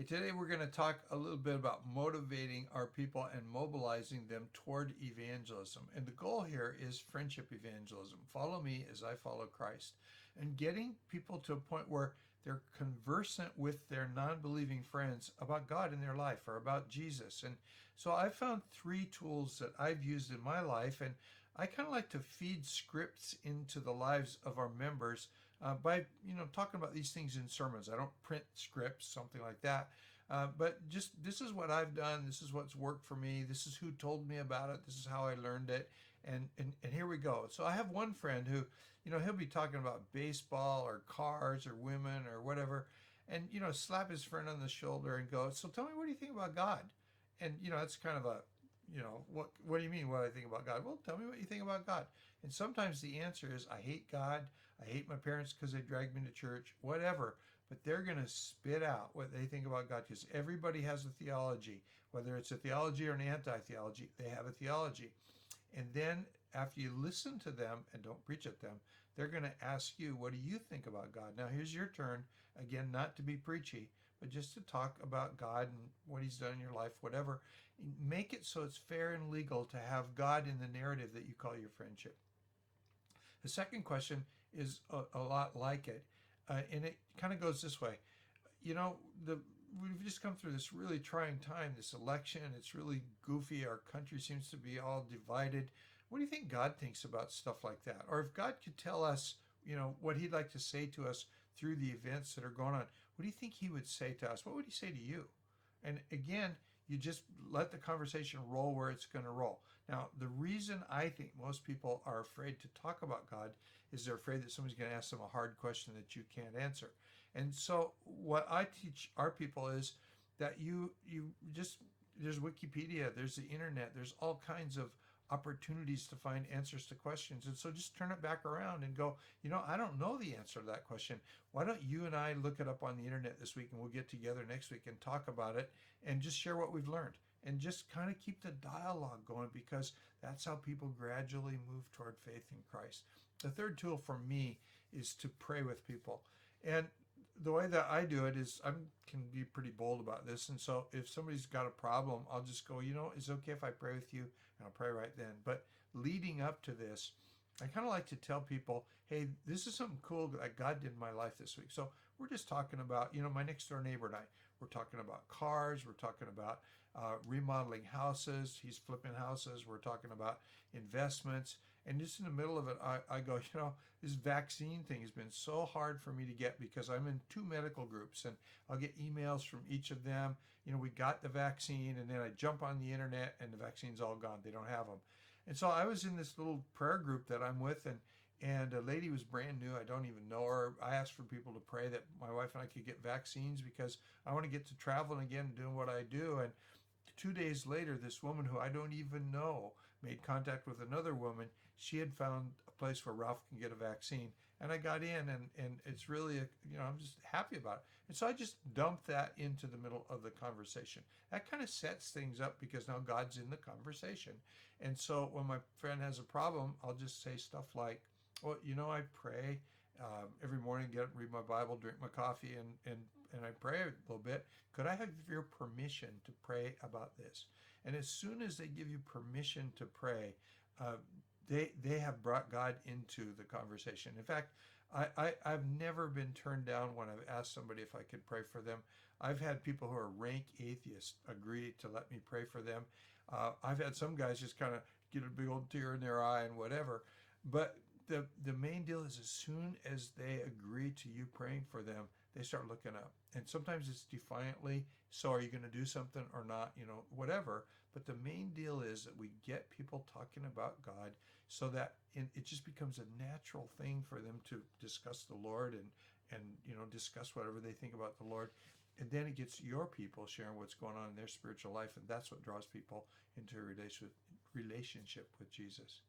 Today we're going to talk a little bit about motivating our people and mobilizing them toward evangelism. And the goal here is friendship evangelism. Follow me as I follow Christ. And getting people to a point where they're conversant with their non believing friends about God in their life or about Jesus. And so I found three tools that I've used in my life. And I kind of like to feed scripts into the lives of our members by talking about these things in sermons. I don't print scripts, something like that. But just this is what I've done. This is what's worked for me. This is who told me about it. This is how I learned it. And here we go. So I have one friend who, he'll be talking about baseball or cars or women or whatever, and slap his friend on the shoulder and go, "So tell me, what do you think about God?" And it's kind of a what do you mean what I think about God? Well, tell me what you think about God. And sometimes the answer is, I hate God, I hate my parents because they dragged me to church, whatever. But they're going to spit out what they think about God, because everybody has a theology. Whether it's a theology or an anti-theology, they have a theology. And then after you listen to them and don't preach at them, they're going to ask you, what do you think about God? Now here's your turn, again, not to be preachy, but just to talk about God and what he's done in your life, whatever. Make it so it's fair and legal to have God in the narrative that you call your friendship. The second question is a lot like it, and it kind of goes this way. We've just come through this really trying time, this election. It's really goofy. Our country seems to be all divided. What do you think God thinks about stuff like that? Or if God could tell us, what he'd like to say to us through the events that are going on, what do you think he would say to us? What would he say to you? And again, you just let the conversation roll where it's going to roll. Now, the reason I think most people are afraid to talk about God is they're afraid that somebody's going to ask them a hard question that you can't answer. And so what I teach our people is that you just, there's Wikipedia, there's the internet, there's all kinds of opportunities to find answers to questions. And so just turn it back around and go, I don't know the answer to that question. Why don't you and I look it up on the internet this week, and we'll get together next week and talk about it and just share what we've learned and just kind of keep the dialogue going, because that's how people gradually move toward faith in Christ. The third tool for me is to pray with people. And the way that I do it is I can be pretty bold about this. And so if somebody's got a problem, I'll just go, is it okay if I pray with you? And I'll pray right then. But leading up to this, I kind of like to tell people, hey, this is something cool that God did in my life this week. So we're just talking about, my next door neighbor and I, we're talking about cars. We're talking about remodeling houses. He's flipping houses. We're talking about investments. And just in the middle of it, I go, this vaccine thing has been so hard for me to get, because I'm in two medical groups, and I'll get emails from each of them. We got the vaccine, and then I jump on the internet and the vaccine's all gone. They don't have them. And so I was in this little prayer group that I'm with, and a lady was brand new. I don't even know her. I asked for people to pray that my wife and I could get vaccines, because I want to get to traveling again and doing what I do. And 2 days later, this woman who I don't even know made contact with another woman. She had found a place where Ralph can get a vaccine, and I got in, and it's really, I'm just happy about it. And so I just dumped that into the middle of the conversation. That kind of sets things up, because now God's in the conversation. And so when my friend has a problem, I'll just say stuff like, well, I pray every morning, get up, read my Bible, drink my coffee, and I pray a little bit. Could I have your permission to pray about this? And as soon as they give you permission to pray, they have brought God into the conversation. In fact, I've never been turned down when I've asked somebody if I could pray for them. I've had people who are rank atheists agree to let me pray for them. I've had some guys just kind of get a big old tear in their eye and whatever. But the main deal is, as soon as they agree to you praying for them, they start looking up. And sometimes it's defiantly, so are you going to do something or not, whatever. But the main deal is that we get people talking about God, so that it just becomes a natural thing for them to discuss the Lord and discuss whatever they think about the Lord. And then it gets your people sharing what's going on in their spiritual life, and that's what draws people into a relationship with Jesus.